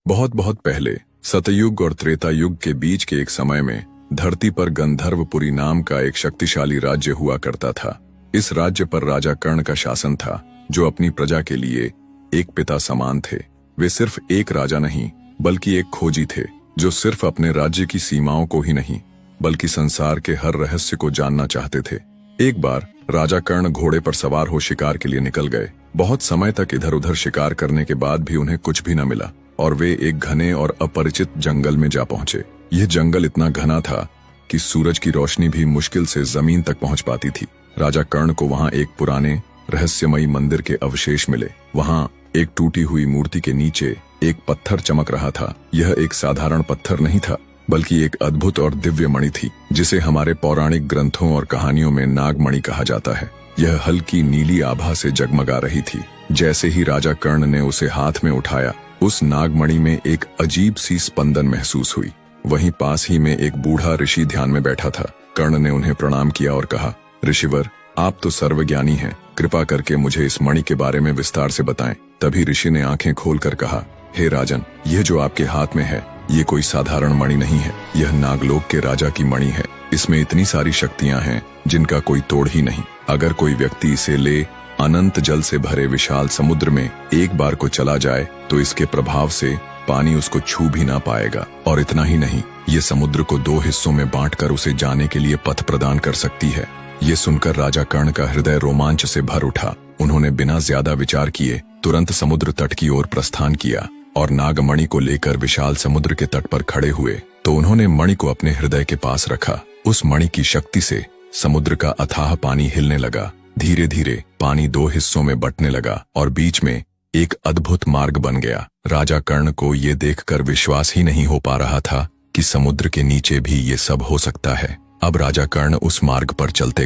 बहुत बहुत पहले सतयुग और त्रेता युग के बीच के एक समय में धरती पर गंधर्वपुरी नाम का एक शक्तिशाली राज्य हुआ करता था। इस राज्य पर राजा कर्ण का शासन था, जो अपनी प्रजा के लिए एक पिता समान थे। वे सिर्फ एक राजा नहीं बल्कि एक खोजी थे, जो सिर्फ अपने राज्य की सीमाओं को ही नहीं बल्कि संसार के हर रहस्य को जानना चाहते थे। एक बार राजा कर्ण घोड़े पर सवार हो शिकार के लिए निकल गए। बहुत समय तक इधर उधर शिकार करने के बाद भी उन्हें कुछ भी न मिला और वे एक घने और अपरिचित जंगल में जा पहुंचे। यह जंगल इतना घना था कि सूरज की रोशनी भी मुश्किल से जमीन तक पहुंच पाती थी। राजा कर्ण को वहां एक पुराने रहस्यमयी मंदिर के अवशेष मिले। वहां एक टूटी हुई मूर्ति के नीचे एक पत्थर चमक रहा था। यह एक साधारण पत्थर नहीं था बल्कि एक अद्भुत और दिव्य मणि थी, जिसे हमारे पौराणिक ग्रंथों और कहानियों में नागमणि कहा जाता है। यह हल्की नीली आभा से जगमगा रही थी। जैसे ही राजा कर्ण ने उसे हाथ में उठाया, उस नागमणि में एक अजीब सी स्पंदन महसूस हुई। वहीं पास ही में एक बूढ़ा ऋषि ध्यान में बैठा था। कर्ण ने उन्हें प्रणाम किया और कहा, ऋषिवर, आप तो सर्वज्ञानी हैं, कृपा करके मुझे इस मणि के बारे में विस्तार से बताएं। तभी ऋषि ने आंखें खोलकर कहा, हे राजन, यह जो आपके हाथ में है ये कोई साधारण मणि नहीं है। यह नागलोक के राजा की मणि है। इसमें इतनी सारी शक्तियां हैं जिनका कोई तोड़ ही नहीं। अगर कोई व्यक्ति इसे ले अनंत जल से भरे विशाल समुद्र में एक बार को चला जाए तो इसके प्रभाव से पानी उसको छू भी ना पाएगा। और इतना ही नहीं, ये समुद्र को 2 हिस्सों में बांटकर उसे जाने के लिए पथ प्रदान कर सकती है। ये सुनकर राजा कर्ण का हृदय रोमांच से भर उठा। उन्होंने बिना ज्यादा विचार किए तुरंत समुद्र तट की ओर प्रस्थान किया और नागमणि को लेकर विशाल समुद्र के तट पर खड़े हुए तो उन्होंने मणि को अपने हृदय के पास रखा। उस मणि की शक्ति से समुद्र का अथाह पानी हिलने लगा। धीरे धीरे पानी 2 हिस्सों में बंटने लगा और बीच में एक अद्भुत मार्ग बन गया। राजा कर्ण को ये देखकर विश्वास ही नहीं हो पा रहा था कि समुद्र के नीचे भी ये सब हो सकता है। अब राजा कर्ण उस मार्ग पर चलते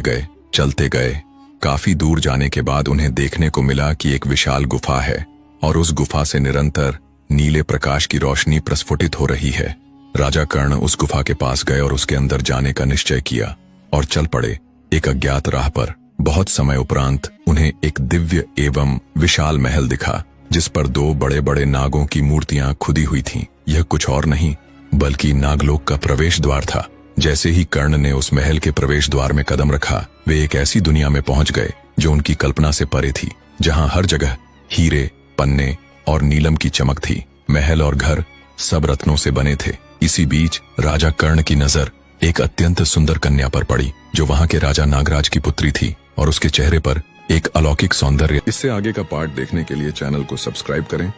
गए। काफी दूर जाने के बाद उन्हें देखने को मिला कि एक विशाल गुफा है और उस गुफा से निरंतर नीले प्रकाश की रोशनी प्रस्फुटित हो रही है। राजा कर्ण उस गुफा के पास गए और उसके अंदर जाने का निश्चय किया और चल पड़े एक अज्ञात राह पर। बहुत समय उपरांत उन्हें एक दिव्य एवं विशाल महल दिखा, जिस पर 2 बड़े बड़े नागों की मूर्तियां खुदी हुई थीं। यह कुछ और नहीं बल्कि नागलोक का प्रवेश द्वार था। जैसे ही कर्ण ने उस महल के प्रवेश द्वार में कदम रखा, वे एक ऐसी दुनिया में पहुंच गए जो उनकी कल्पना से परे थी, जहां हर जगह हीरे, पन्ने और नीलम की चमक थी। महल और घर सब रत्नों से बने थे। इसी बीच राजा कर्ण की नजर एक अत्यंत सुंदर कन्या पर पड़ी, जो वहां के राजा नागराज की पुत्री थी और उसके चेहरे पर एक अलौकिक सौंदर्य। इससे आगे का पार्ट देखने के लिए चैनल को सब्सक्राइब करें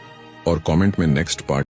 और कमेंट में नेक्स्ट पार्ट